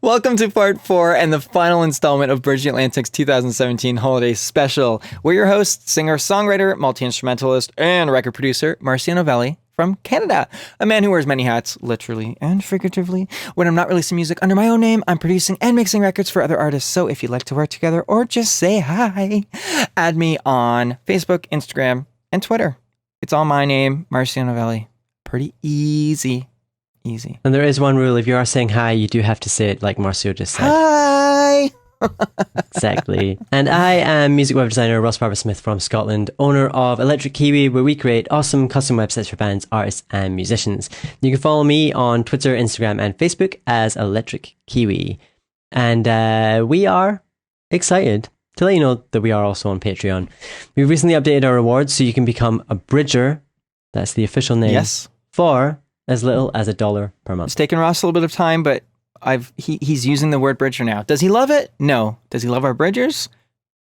Welcome to part 4 and the final installment of Bridge Atlantic's 2017 holiday special. We're your hosts, singer, songwriter, multi-instrumentalist, and record producer, Marcia Novelli from Canada. A man who wears many hats, literally and figuratively. When I'm not releasing music under my own name, I'm producing and mixing records for other artists. So if you'd like to work together or just say hi, add me on Facebook, Instagram, and Twitter. It's all my name, Marcia Novelli. Pretty easy. Easy. And there is one rule. If you are saying hi, you do have to say it like Marcio just said. Hi! Exactly. And I am music web designer Ross Barber-Smith from Scotland, owner of Electric Kiwi, where we create awesome custom websites for bands, artists, and musicians. You can follow me on Twitter, Instagram, and Facebook as Electric Kiwi. And we are excited to let you know that we are also on Patreon. We've recently updated our rewards so you can become a Bridger. That's the official name. Yes. For as little as $1 per month. It's taken Ross a little bit of time, but he's using the word Bridger now. Does he love it? No. Does he love our Bridgers?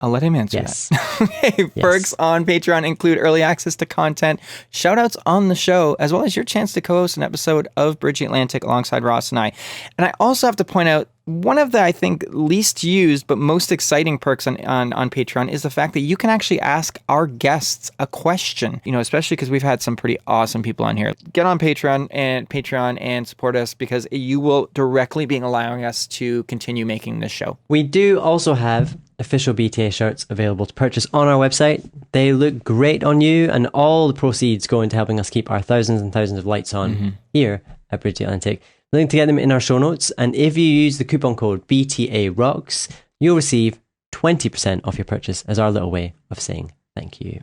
I'll let him answer that. Okay, perks on Patreon include early access to content, shout-outs on the show, as well as your chance to co-host an episode of Bridge Atlantic alongside Ross and I. And I also have to point out, one of the, I think, least used but most exciting perks on Patreon is the fact that you can actually ask our guests a question, especially because we've had some pretty awesome people on here. Get on Patreon and support us because you will directly be allowing us to continue making this show. We do also have official BTA shirts available to purchase on our website. They look great on you, and all the proceeds go into helping us keep our thousands and thousands of lights on here at Bridge Atlantic. Link to get them in our show notes, and if you use the coupon code BTAROCKS, you'll receive 20% off your purchase as our little way of saying thank you.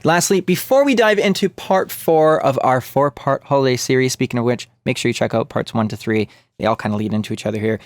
Lastly, before we dive into part 4 of our 4-part holiday series, speaking of which, make sure you check out parts 1 to 3. They all kind of lead into each other here.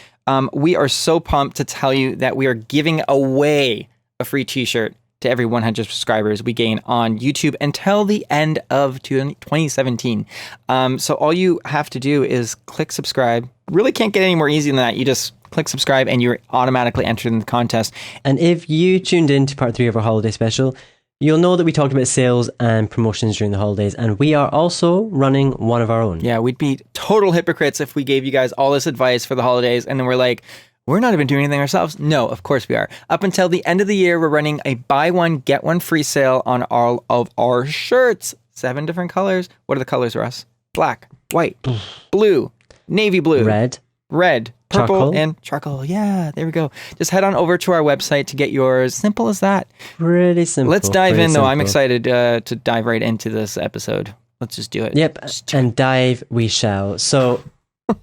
We are so pumped to tell you that we are giving away a free t-shirt to every 100 subscribers we gain on YouTube until the end of 2017. So all you have to do is click subscribe. Really can't get any more easy than that. You just click subscribe and you're automatically entered in the contest. And if you tuned in to part 3 of our holiday special, you'll know that we talked about sales and promotions during the holidays, and we are also running one of our own. Yeah, we'd be total hypocrites if we gave you guys all this advice for the holidays and then we're like, we're not even doing anything ourselves. No, of course we are. Up until the end of the year, we're running a buy one, get one free sale on all of our shirts. 7 different colors. What are the colors, Russ? Black, white, blue, navy blue, red, purple, charcoal. And charcoal. Yeah, there we go. Just head on over to our website to get yours. Simple as that. Pretty simple. Let's dive in, though. I'm excited to dive right into this episode. Let's just do it. Yep, and dive we shall. So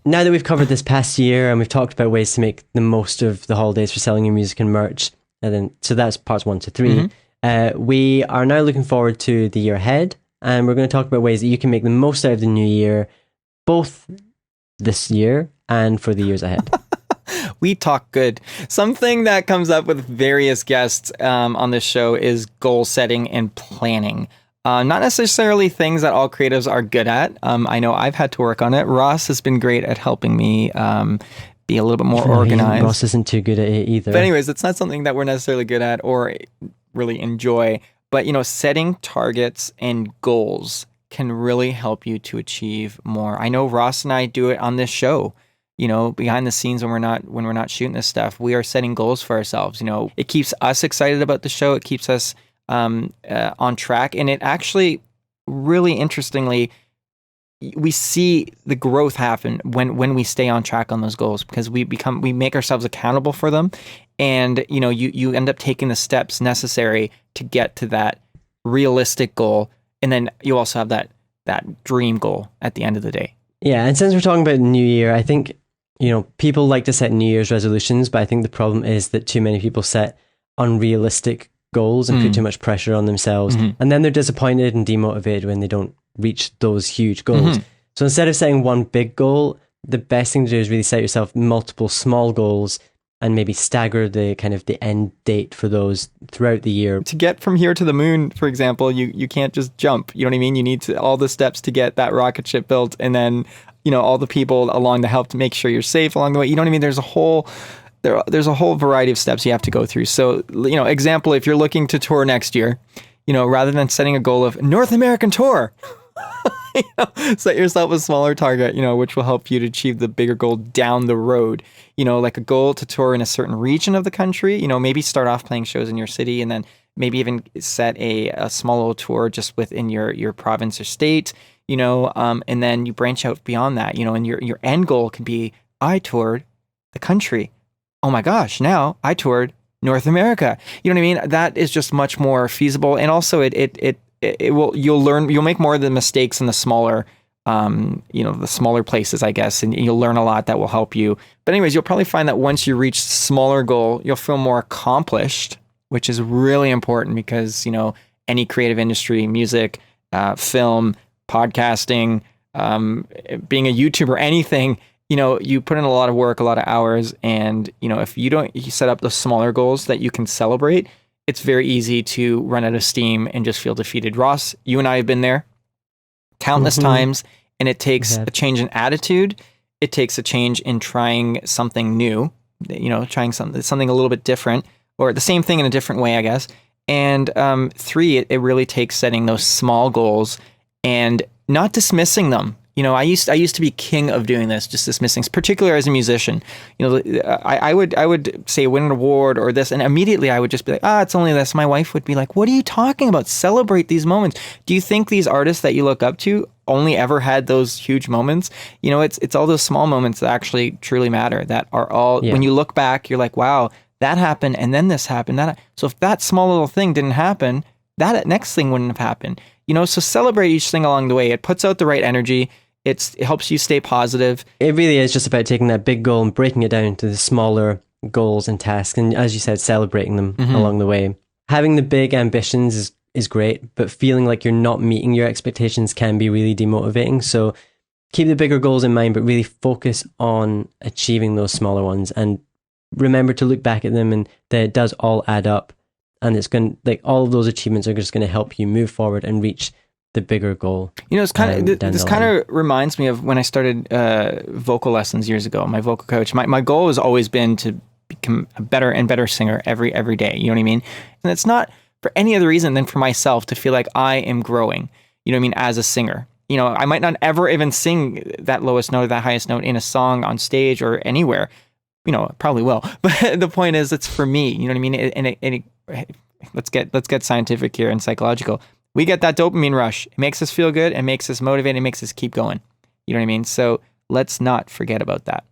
now that we've covered this past year and we've talked about ways to make the most of the holidays for selling your music and merch, so that's parts 1 to 3. We are now looking forward to the year ahead, and we're going to talk about ways that you can make the most out of the new year, both this year and for the years ahead. We talk good. Something that comes up with various guests on this show is goal setting and planning. Not necessarily things that all creatives are good at. I know I've had to work on it. Ross has been great at helping me be a little bit more organized. Ross isn't too good at it either. But anyways, it's not something that we're necessarily good at or really enjoy. But, setting targets and goals can really help you to achieve more. I know Ross and I do it on this show. Behind the scenes when we're not shooting this stuff, we are setting goals for ourselves. It keeps us excited about the show. It keeps us on track, and it actually really interestingly we see the growth happen when we stay on track on those goals, because we make ourselves accountable for them, and you end up taking the steps necessary to get to that realistic goal, and then you also have that dream goal at the end of the day. Yeah, and since we're talking about New Year, I think people like to set New Year's resolutions, but I think the problem is that too many people set unrealistic goals and put too much pressure on themselves, and then they're disappointed and demotivated when they don't reach those huge goals. So instead of setting one big goal, the best thing to do is really set yourself multiple small goals and maybe stagger the kind of the end date for those throughout the year. To get from here to the moon, for example, you can't just jump. You know what I mean? You need all the steps to get that rocket ship built, and then all the people along to help to make sure you're safe along the way. You know what I mean? There's a whole variety of steps you have to go through. So, example, if you're looking to tour next year, rather than setting a goal of North American tour, Set yourself a smaller target, which will help you to achieve the bigger goal down the road. Like a goal to tour in a certain region of the country, maybe start off playing shows in your city and then maybe even set a small little tour just within your province or state, and then you branch out beyond that, and your end goal could be, I toured the country. Oh my gosh, now I toured North America. You know what I mean? That is just much more feasible. And also you'll make more of the mistakes in the smaller, the smaller places, I guess, and you'll learn a lot that will help you. But anyways, you'll probably find that once you reach the smaller goal, you'll feel more accomplished, which is really important because, any creative industry, music, film, podcasting, being a YouTuber, anything, you put in a lot of work, a lot of hours. And, if you set up those smaller goals that you can celebrate, it's very easy to run out of steam and just feel defeated. Ross, you and I have been there countless times, and it takes a change in attitude. It takes a change in trying something new, trying something a little bit different, or the same thing in a different way, I guess. And 3, it really takes setting those small goals and not dismissing them. I used to be king of doing this, just dismissing, particularly as a musician. I would say win an award or this, and immediately I would just be like, it's only this. My wife would be like, what are you talking about? Celebrate these moments. Do you think these artists that you look up to only ever had those huge moments? It's all those small moments that actually truly matter, that are all, when you look back, you're like, wow, that happened, and then this happened. So if that small little thing didn't happen, that next thing wouldn't have happened. So celebrate each thing along the way. It puts out the right energy. It helps you stay positive. It really is just about taking that big goal and breaking it down to the smaller goals and tasks. And as you said, celebrating them along the way. Having the big ambitions is great, but feeling like you're not meeting your expectations can be really demotivating. So keep the bigger goals in mind, but really focus on achieving those smaller ones. And remember to look back at them, and that it does all add up. And it's going to, all of those achievements are just going to help you move forward and reach the bigger goal. It's kind of, this kind of reminds me of when I started vocal lessons years ago. My vocal coach, my goal has always been to become a better and better singer every day. You know what I mean? And it's not for any other reason than for myself to feel like I am growing, as a singer. I might not ever even sing that lowest note or that highest note in a song on stage or anywhere. Probably will. But the point is, it's for me. You know what I mean? Let's get scientific here and psychological. We get that dopamine rush. It makes us feel good. It makes us motivated. It makes us keep going. You know what I mean? So let's not forget about that.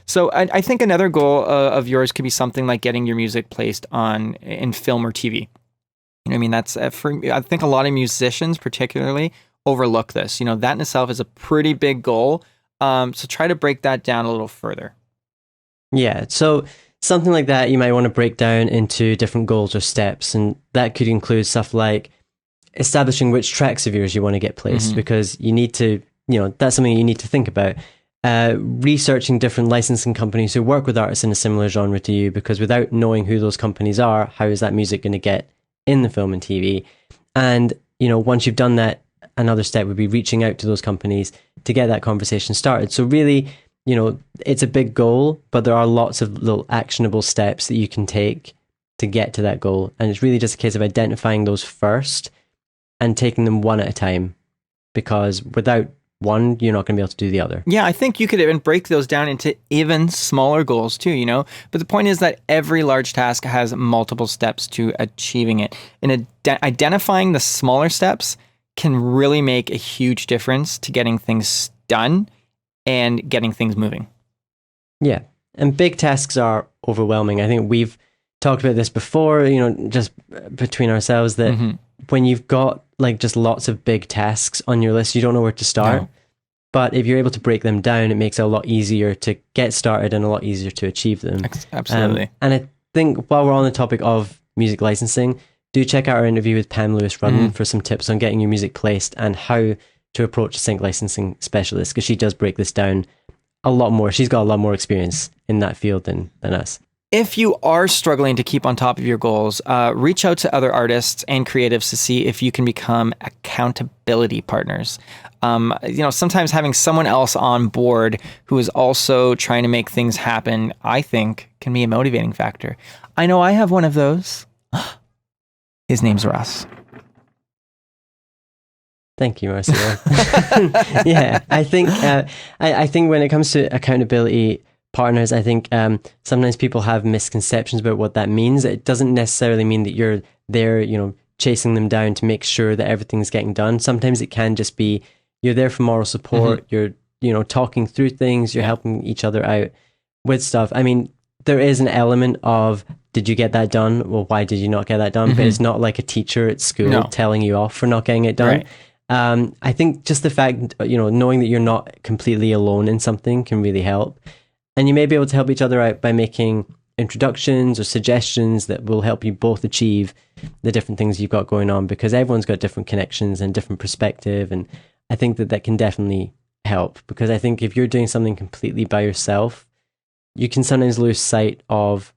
So I think another goal of yours could be something like getting your music placed in film or TV. You know what I mean? That's I think a lot of musicians particularly overlook this. That in itself is a pretty big goal. So try to break that down a little further. Yeah. So something like that you might want to break down into different goals or steps. And that could include stuff like establishing which tracks of yours you want to get placed, because you need to, that's something you need to think about. Researching different licensing companies who work with artists in a similar genre to you, because without knowing who those companies are, how is that music going to get in the film and TV? And, once you've done that, another step would be reaching out to those companies to get that conversation started. So really, it's a big goal, but there are lots of little actionable steps that you can take to get to that goal. And it's really just a case of identifying those first and taking them one at a time, because without one, you're not going to be able to do the other. Yeah, I think you could even break those down into even smaller goals too, But the point is that every large task has multiple steps to achieving it. And identifying the smaller steps can really make a huge difference to getting things done and getting things moving. Yeah. And big tasks are overwhelming. I think we've talked about this before, just between ourselves, that when you've got just lots of big tasks on your list, you don't know where to start. No. But if you're able to break them down, it makes it a lot easier to get started and a lot easier to achieve them. Absolutely. And I think while we're on the topic of music licensing, do check out our interview with Pam Lewis-Rudden for some tips on getting your music placed and how to approach a sync licensing specialist, because she does break this down a lot more. She's got a lot more experience in that field than us. If you are struggling to keep on top of your goals, reach out to other artists and creatives to see if you can become accountability partners. Sometimes having someone else on board who is also trying to make things happen, I think, can be a motivating factor. I know I have one of those. His name's Ross. Thank you, Marcia. Yeah, I think I think when it comes to accountability partners, I think sometimes people have misconceptions about what that means. It doesn't necessarily mean that you're there, chasing them down to make sure that everything's getting done. Sometimes it can just be you're there for moral support. You're talking through things. You're helping each other out with stuff. I mean, there is an element of, did you get that done? Well, why did you not get that done? But it's not like a teacher at school telling you off for not getting it done. Right. I think just the fact, knowing that you're not completely alone in something can really help. And you may be able to help each other out by making introductions or suggestions that will help you both achieve the different things you've got going on, because everyone's got different connections and different perspective. And I think that can definitely help, because I think if you're doing something completely by yourself, you can sometimes lose sight of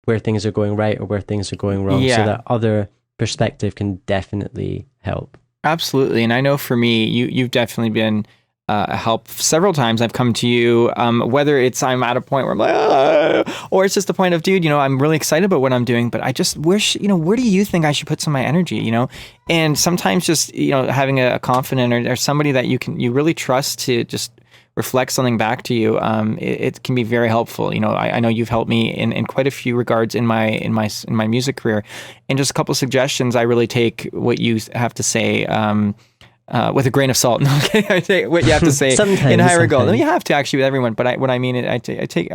where things are going right or where things are going wrong. So that other perspective can definitely help. Absolutely. And I know for me, you've definitely been a help several times. I've come to you, whether it's I'm at a point where I'm like, or it's just a point of, dude, I'm really excited about what I'm doing, but I just wish, where do you think I should put some of my energy, And sometimes just, having a confidant or somebody that you really trust to just reflect something back to you, it can be very helpful. I know you've helped me in quite a few regards in my music career, and just a couple of suggestions. I really take what you have to say with a grain of salt. Okay, I take what you have to say in high regard. You have to actually with everyone, but I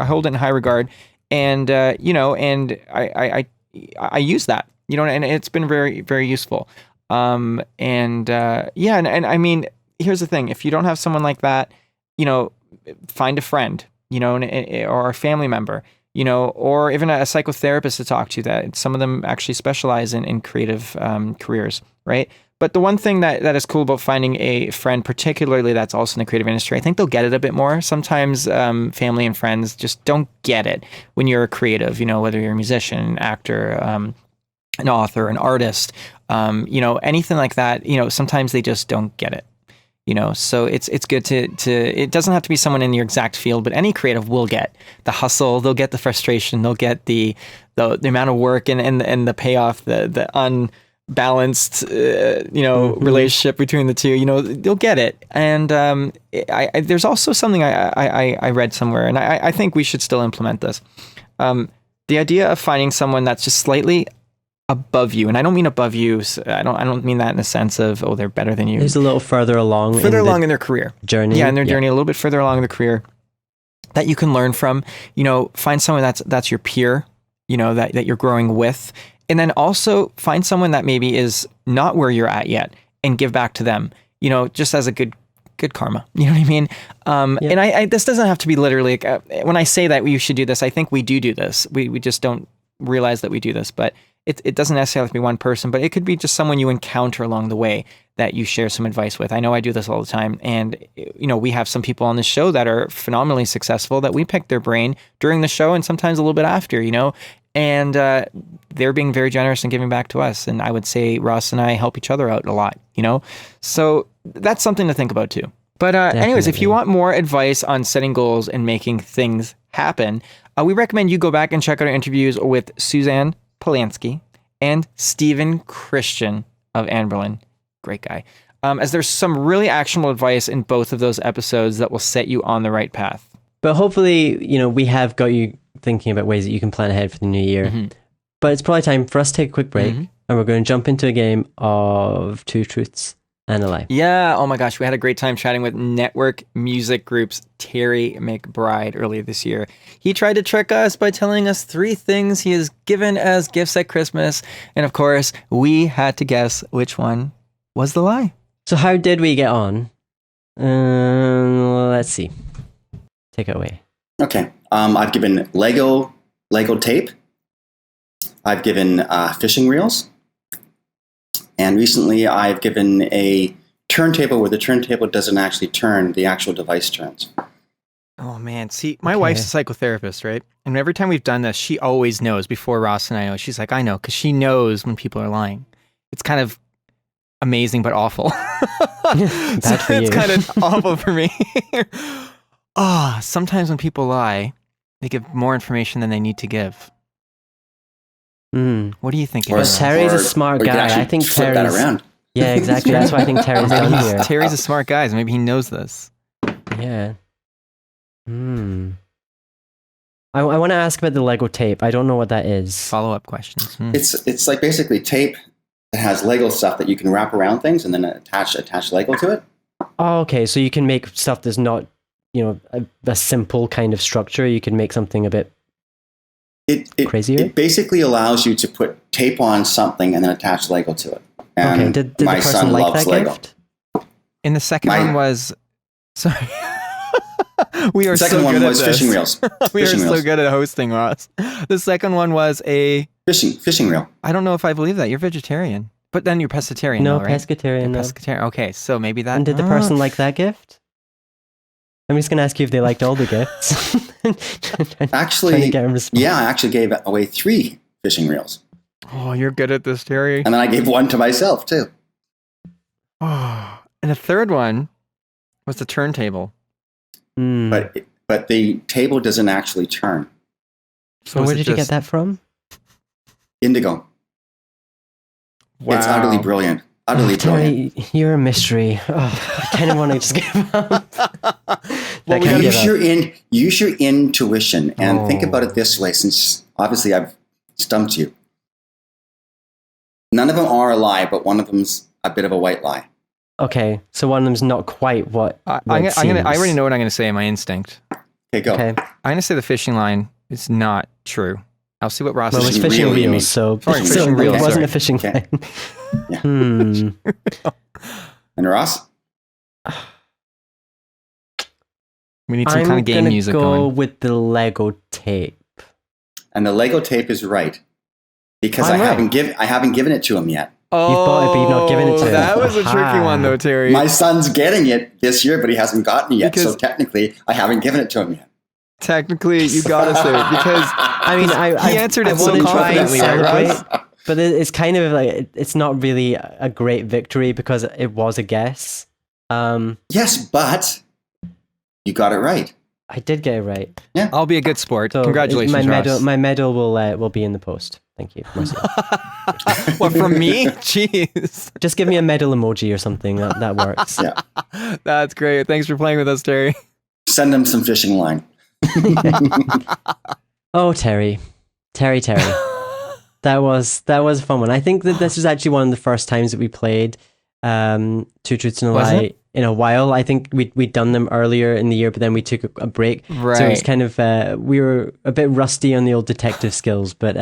hold it in high regard, and and I use that, and it's been very, very useful. And I mean, here's the thing: if you don't have someone like that, find a friend, or a family member, or even a psychotherapist to talk to. That some of them actually specialize in creative careers, right? But the one thing that is cool about finding a friend, particularly that's also in the creative industry, I think they'll get it a bit more. Sometimes family and friends just don't get it when you're a creative, whether you're a musician, an actor, an author, an artist, anything like that, sometimes they just don't get it. So it's good to it doesn't have to be someone in your exact field, but any creative will get the hustle, they'll get the frustration, they'll get the amount of work and the payoff, the unbalanced relationship between the two, they'll get it. And there's also something I read somewhere, and I think we should still implement this. The idea of finding someone that's just slightly above you, and I don't mean above you. I don't mean that in the sense of they're better than you. There's a little further along in their career journey. Yeah, in their journey, a little bit further along in the career that you can learn from. Find someone that's your peer. That you're growing with, and then also find someone that maybe is not where you're at yet, and give back to them. Just as a good karma. You know what I mean? And I this doesn't have to be literally. When I say that you should do this, I think we do this. We just don't realize that we do this, but. It doesn't necessarily have to be one person, but it could be just someone you encounter along the way that you share some advice with. I know I do this all the time. And, we have some people on this show that are phenomenally successful that we pick their brain during the show and sometimes a little bit after, and they're being very generous and giving back to us. And I would say Ross and I help each other out a lot, So that's something to think about too. But anyways, if you want more advice on setting goals and making things happen, we recommend you go back and check out our interviews with Suzanne Polanski and Stephen Christian of Anberlin. Great guy. As there's some really actionable advice in both of those episodes that will set you on the right path. But hopefully, we have got you thinking about ways that you can plan ahead for the new year. Mm-hmm. But it's probably time for us to take a quick break, and we're going to jump into a game of Two Truths and a Lie. Yeah, oh my gosh, we had a great time chatting with Nettwerk Music Group's Terry McBride earlier this year. He tried to trick us by telling us 3 things he has given as gifts at Christmas, and of course, we had to guess which one was the lie. So how did we get on? Let's see. Take it away. Okay, I've given Lego tape. I've given fishing reels. And recently, I've given a turntable where the turntable doesn't actually turn, the actual device turns. Oh, man. See, my wife's a psychotherapist, right? And every time we've done this, she always knows before Ross and I know. She's like, I know, because she knows when people are lying. It's kind of amazing, but awful. Bad for you. It's kind of awful for me. Sometimes when people lie, they give more information than they need to give. What do you think? Terry's a smart guy. I think flip that around. Yeah, exactly. That's what I think Terry's done here. Terry's a smart guy, so maybe he knows this. Yeah. I want to ask about the Lego tape. I don't know what that is. Follow-up questions. It's like basically tape that has Lego stuff that you can wrap around things and then attach Lego to it. Oh, okay. So you can make stuff that's not, a simple kind of structure. You can make something a bit crazier. It basically allows you to put tape on something and then attach Lego to it. And okay. Did the person like that Lego. gift? And the second one was... Sorry. We are the second so one good was at this. fishing reels. We are so good at hosting, Ross. The second one was a... Fishing reel. I don't know if I believe that. You're vegetarian. But then you're pescatarian, No, though, right? pescatarian. No. Pescatarian. Okay, so maybe that... And did the person like that gift? I'm just going to ask you if they liked all the gifts. Actually, yeah, I actually gave away 3 fishing reels. Oh, you're good at this, Terry. And then I gave 1 to myself, too. Oh, and the third one was the turntable. But the table doesn't actually turn. So where did you get that from? Indigo. Wow. It's utterly brilliant. Utterly brilliant. Terry, you're a mystery. I kind of want to just give up. Well, use your intuition and think about it this way, since obviously I've stumped you. None of them are a lie, but one of them's a bit of a white lie. Okay, so one of them's not quite what I already know what I'm going to say in my instinct. Okay, go. Okay. I'm going to say the fishing line is not true. I'll see what Ross Well, is. it's fishing reel, you mean. reels, so Fishing it reels, wasn't sorry. a fishing Okay. line. Yeah. And Ross? We need some kind of game music I'm going. gonna go with the Lego tape. And the Lego tape is right. Because I haven't given it to him yet. Oh, You've bought it, but you've not given it to him. That was a tricky Aha. one, though, Terry. My son's getting it this year, but he hasn't gotten it yet. Because- So technically, I haven't given it to him yet. Technically, you got us there because I mean, he answered I it so wanna try and confidently, right, Ross? celebrate, but it's kind of like it's not really a great victory because it was a guess. Yes, but you got it right. I did get it right. I'll be a good sport. So Congratulations, Ross. my medal will be in the post. Thank you. What, from me? Jeez. Just give me a medal emoji or something. That works. Yeah. That's great. Thanks for playing with us, Terry. Send him some fishing line. Oh, Terry. That was a fun one. I think that this was actually one of the first times that we played Two Truths and a Was Lie it? in a while. I think we'd done them earlier in the year, but then we took a break. Right. So it was kind of, we were a bit rusty on the old detective skills, but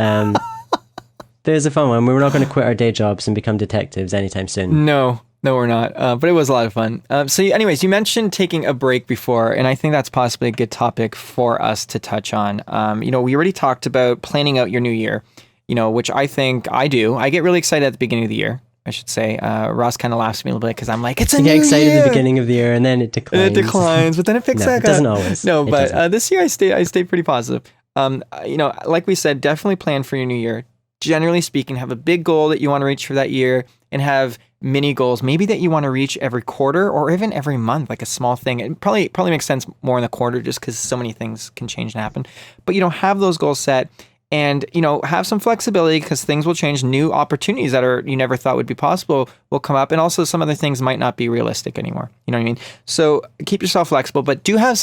there's a fun one. We're not going to quit our day jobs and become detectives anytime soon. No, we're not. But it was a lot of fun. Anyways, you mentioned taking a break before, and I think that's possibly a good topic for us to touch on. We already talked about planning out your new year, which I think I do. I get really excited at the beginning of the year, I should say. Ross kind of laughs at me a little bit because I'm like, it's a new year. You get excited at the beginning of the year and then it declines. It declines, but then it picks No, back it doesn't up. always. No, It but doesn't. this year I stay pretty positive. Like we said, definitely plan for your new year. Generally speaking, have a big goal that you want to reach for that year and have mini goals, maybe that you want to reach every quarter or even every month, like a small thing. It probably makes sense more in the quarter just because so many things can change and happen. But, have those goals set and, have some flexibility because things will change. New opportunities that you never thought would be possible will come up. And also some other things might not be realistic anymore. You know what I mean? So keep yourself flexible, but do have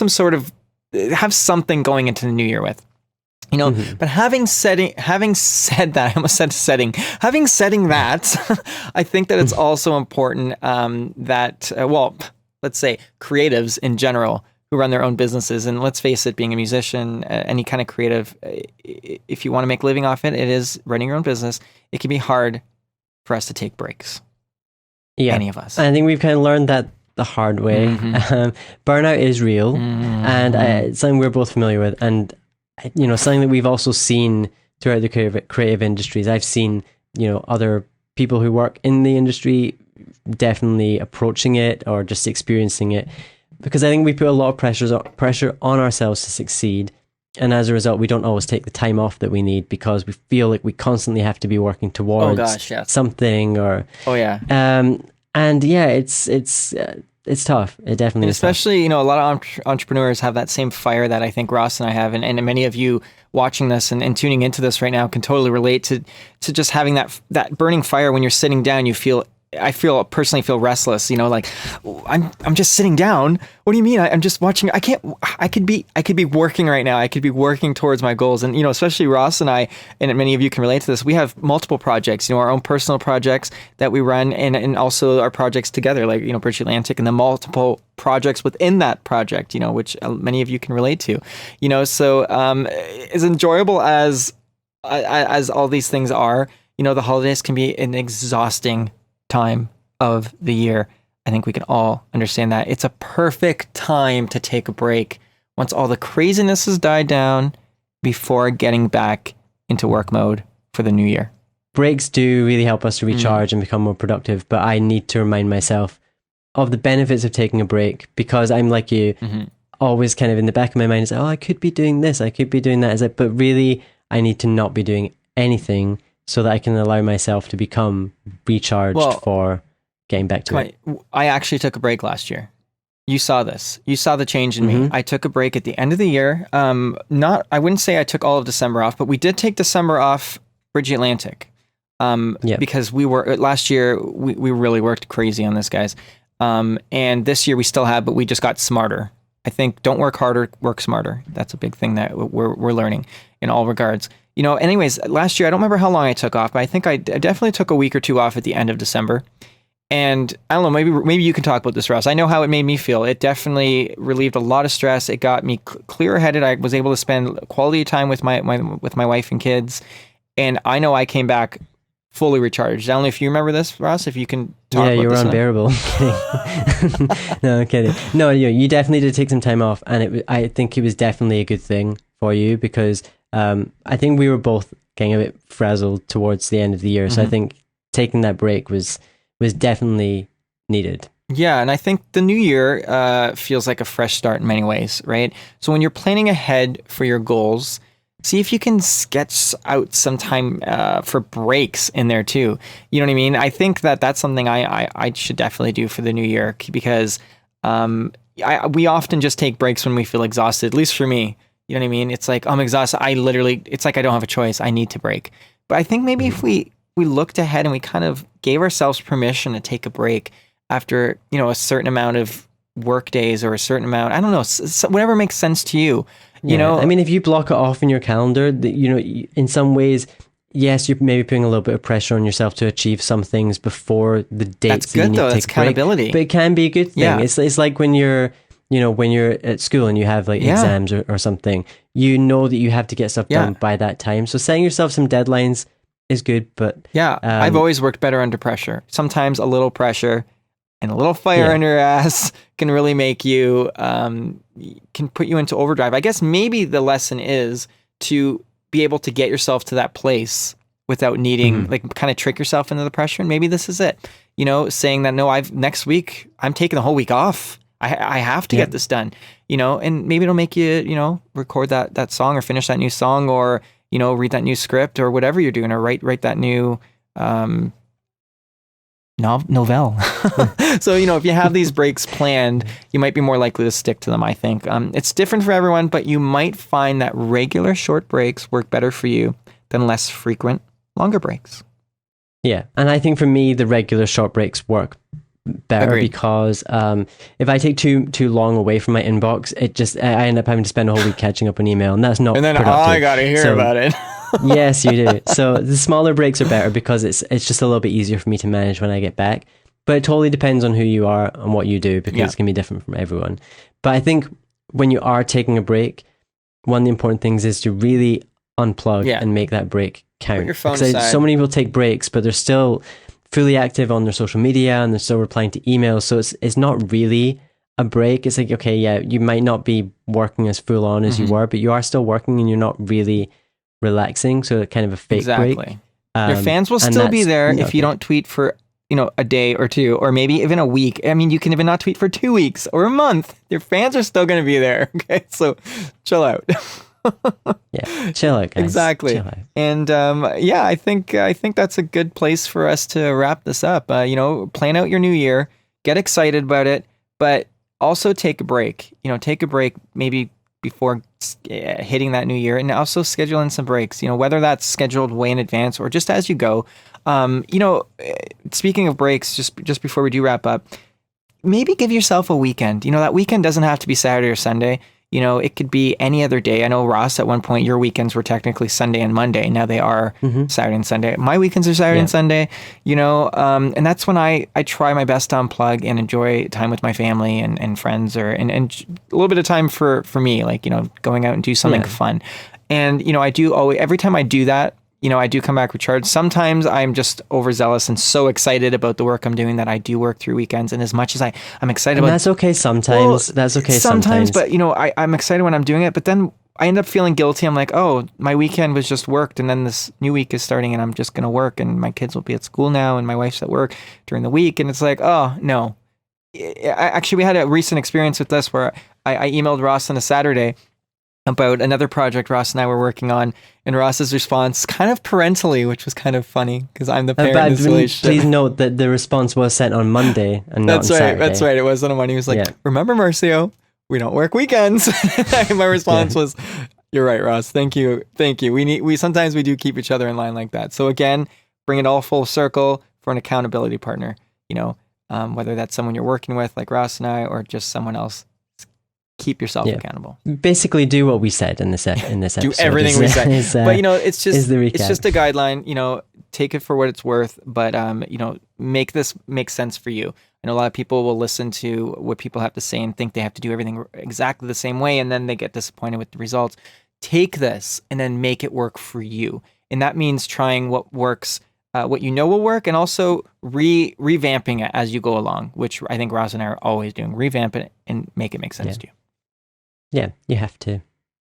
have something going into the new year with. But having said that, I almost said setting. Having setting that, I think that it's also important that, let's say creatives in general who run their own businesses, and let's face it, being a musician, any kind of creative, if you want to make a living off it, it is running your own business. It can be hard for us to take breaks. Yeah. Any of us. I think we've kind of learned that the hard way. Burnout is real, and it's something we're both familiar with, and something that we've also seen throughout the creative industries. I've seen, other people who work in the industry definitely approaching it or just experiencing it, because I think we put a lot of pressure on ourselves to succeed. And as a result, we don't always take the time off that we need because we feel like we constantly have to be working towards something or... Oh, yeah. And yeah, it's tough. It definitely is especially, a lot of entrepreneurs have that same fire that I think Ross and I have, and many of you watching this and tuning into this right now can totally relate to just having that burning fire when you're sitting down. You feel I personally feel restless, like I'm just sitting down. What do you mean? I'm just watching. I could be working right now. I could be working towards my goals. And, especially Ross and I, and many of you can relate to this. We have multiple projects, our own personal projects that we run, and also our projects together, like, Bridge Atlantic, and the multiple projects within that project, which many of you can relate to, so, as enjoyable as all these things are, the holidays can be an exhausting time of the year. I think we can all understand that. It's a perfect time to take a break once all the craziness has died down before getting back into work mode for the new year. Breaks do really help us to recharge and become more productive, but I need to remind myself of the benefits of taking a break, because I'm like you, always kind of in the back of my mind is, I could be doing this, I could be doing that. But really, I need to not be doing anything so that I can allow myself to become recharged for getting back to it. I actually took a break last year. You saw this. You saw the change in me. I took a break at the end of the year. I wouldn't say I took all of December off, but we did take December off Bridge Atlantic. Because last year, we really worked crazy on this, guys. And this year we still have, but we just got smarter. I think don't work harder, work smarter. That's a big thing that we're learning in all regards. Anyways, last year, I don't remember how long I took off, but I think I definitely took a week or two off at the end of December. And I don't know, maybe you can talk about this, Ross. I know how it made me feel. It definitely relieved a lot of stress. It got me clear-headed. I was able to spend quality time with my wife and kids. And I know I came back fully recharged. I don't know if you remember this, Ross, if you can talk about this. Yeah, you were unbearable. Kidding. No, I'm kidding. No, you definitely did take some time off, and I think it was definitely a good thing for you, because I think we were both getting a bit frazzled towards the end of the year. So I think taking that break was definitely needed. Yeah, and I think the new year feels like a fresh start in many ways, right? So when you're planning ahead for your goals, see if you can sketch out some time for breaks in there too. You know what I mean? I think that's something I should definitely do for the new year, because we often just take breaks when we feel exhausted, at least for me. You know what I mean? It's like, I'm exhausted. It's like I don't have a choice. I need to break. But I think maybe if we looked ahead and we kind of gave ourselves permission to take a break after, a certain amount of work days, or a certain amount, I don't know, whatever makes sense to you. I mean, if you block it off in your calendar, in some ways, yes, you're maybe putting a little bit of pressure on yourself to achieve some things before the dates that you need to take a break. That's accountability. But it can be a good thing. Yeah. It's like when you're at school and you have exams or something, that you have to get stuff done by that time. So setting yourself some deadlines is good, but I've always worked better under pressure. Sometimes a little pressure and a little fire in your ass can really make you, can put you into overdrive. I guess maybe the lesson is to be able to get yourself to that place without needing, kind of trick yourself into the pressure. And maybe this is it, saying that, no, next week, I'm taking the whole week off. I have to get this done, and maybe it'll make you, record that song, or finish that new song, or, read that new script, or whatever you're doing, or write that new, novelle. So, if you have these breaks planned, you might be more likely to stick to them, I think. It's different for everyone, but you might find that regular short breaks work better for you than less frequent, longer breaks. Yeah. And I think for me, the regular short breaks work better. Agreed. Because if I take too long away from my inbox, I end up having to spend a whole week catching up on email, and that's not productive. I gotta hear about it. Yes, you do. So the smaller breaks are better, because it's just a little bit easier for me to manage when I get back. But it totally depends on who you are and what you do, because it's going to be different from everyone. But I think when you are taking a break, one of the important things is to really unplug and make that break count. Put your phone aside. So many people take breaks, but they're still fully active on their social media, and they're still replying to emails. So it's not really a break. It's like, okay, you might not be working as full on as you were, but you are still working, and you're not really relaxing. So it's kind of a fake break. Your fans will still be there if you don't tweet for a day or two, or maybe even a week. I mean, you can even not tweet for 2 weeks or a month. Your fans are still going to be there. Okay, so chill out. Chill out, guys. Exactly. Chill out. And I think that's a good place for us to wrap this up. Plan out your new year, get excited about it, but also take a break. Take a break maybe before hitting that new year, and also schedule in some breaks. Whether that's scheduled way in advance or just as you go. Speaking of breaks, just before we do wrap up, maybe give yourself a weekend. That weekend doesn't have to be Saturday or Sunday. It could be any other day. I know, Ross, at one point, your weekends were technically Sunday and Monday. Now they are Saturday and Sunday. My weekends are Saturday and Sunday, and that's when I try my best to unplug and enjoy time with my family and friends, and a little bit of time for me, like, going out and do something fun. And, I do always, every time I do that, I do come back recharged. Sometimes I'm just overzealous and so excited about the work I'm doing that I do work through weekends. And as much as I'm excited about... That's okay sometimes. That's okay sometimes. But, I'm excited when I'm doing it. But then I end up feeling guilty. I'm like, oh, my weekend was just worked. And then this new week is starting and I'm just going to work. And my kids will be at school now. And my wife's at work during the week. And it's like, oh, no. Actually, we had a recent experience with this where I emailed Ross on a Saturday about another project Ross and I were working on, and Ross's response kind of parentally, which was kind of funny because I'm the parent in this relationship. Please note that the response was sent on Monday and not on Saturday. That's right. It was on a Monday. He was like, remember, Marcio, we don't work weekends. And my response was, you're right, Ross. Thank you. We sometimes we do keep each other in line like that. So again, bring it all full circle for an accountability partner, whether that's someone you're working with like Ross and I, or just someone else. Keep yourself accountable. Basically, do what we said in this episode. Do everything we said. But it's just a guideline. Take it for what it's worth. But make this make sense for you. I know a lot of people will listen to what people have to say and think they have to do everything exactly the same way, and then they get disappointed with the results. Take this and then make it work for you, and that means trying what works. What will work, and also revamping it as you go along, which I think Ross and I are always doing. Revamp it and make it make sense to you. Yeah, you have to.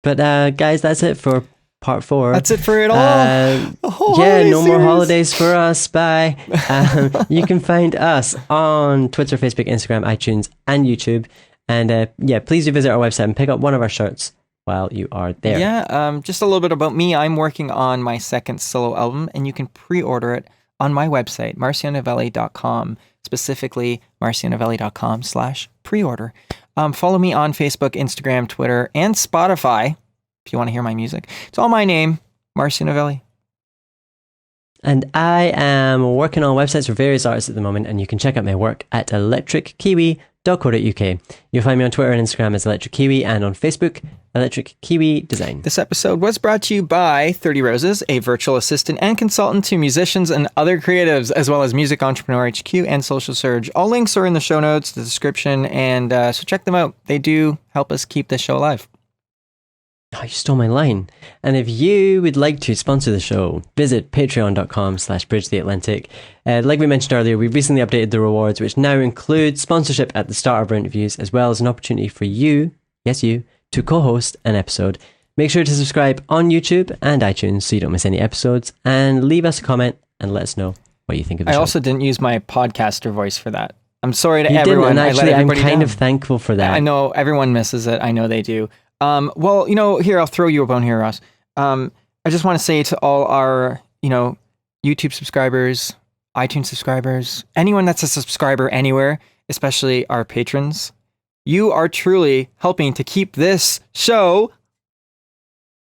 But guys, that's it for part 4. That's it for it all. No more holidays for us. Bye. You can find us on Twitter, Facebook, Instagram, iTunes, and YouTube. And please do visit our website and pick up one of our shirts while you are there. Just a little bit about me. I'm working on my second solo album, and you can pre-order it on my website, marcionovelli.com, specifically marcionovelli.com/pre-order. Follow me on Facebook, Instagram, Twitter, and Spotify if you want to hear my music. It's all my name, Marcio Novelli. And I am working on websites for various artists at the moment, and you can check out my work at electrickiwi.co.uk. You'll find me on Twitter and Instagram as Electric Kiwi, and on Facebook, Electric Kiwi Design. This episode was brought to you by 30 Roses, a virtual assistant and consultant to musicians and other creatives, as well as Music Entrepreneur HQ and Social Surge. All links are in the show notes, the description, and so check them out. They do help us keep this show alive. Oh, you stole my line. And if you would like to sponsor the show, visit patreon.com/bridgetheatlantic. Like we mentioned earlier, we've recently updated the rewards, which now include sponsorship at the start of our interviews, as well as an opportunity for you, yes you, to co-host an episode. Make sure to subscribe on YouTube and iTunes so you don't miss any episodes, and leave us a comment and let us know what you think of the show. I also didn't use my podcaster voice for that. I'm sorry to you everyone. Didn't, and actually, I'm kind down. Of thankful for that. I know everyone misses it. I know they do. Well, here, I'll throw you a bone here, Ross. I just want to say to all our, YouTube subscribers, iTunes subscribers, anyone that's a subscriber anywhere, especially our patrons, you are truly helping to keep this show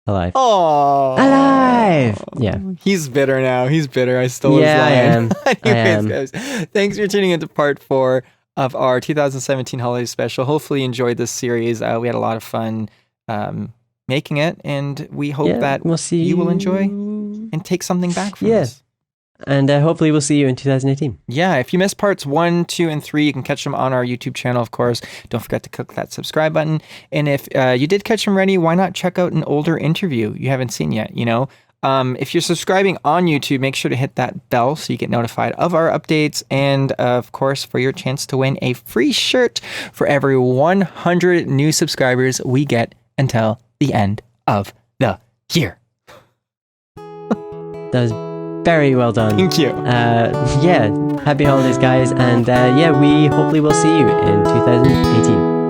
alive. Oh, alive! Yeah. He's bitter now. He's bitter. I stole his line. I am. Anyways, guys, thanks for tuning into part 4 of our 2017 holiday special. Hopefully you enjoyed this series. We had a lot of fun making it, and we hope that you will enjoy and take something back from us. And hopefully we'll see you in 2018. Yeah, if you missed parts 1, 2, and 3, you can catch them on our YouTube channel, of course. Don't forget to click that subscribe button. And if you did catch them ready, why not check out an older interview you haven't seen yet, If you're subscribing on YouTube, make sure to hit that bell so you get notified of our updates. And of course, for your chance to win a free shirt for every 100 new subscribers we get until the end of the year. That was very well done. Thank you. Happy holidays, guys. And we hopefully will see you in 2018.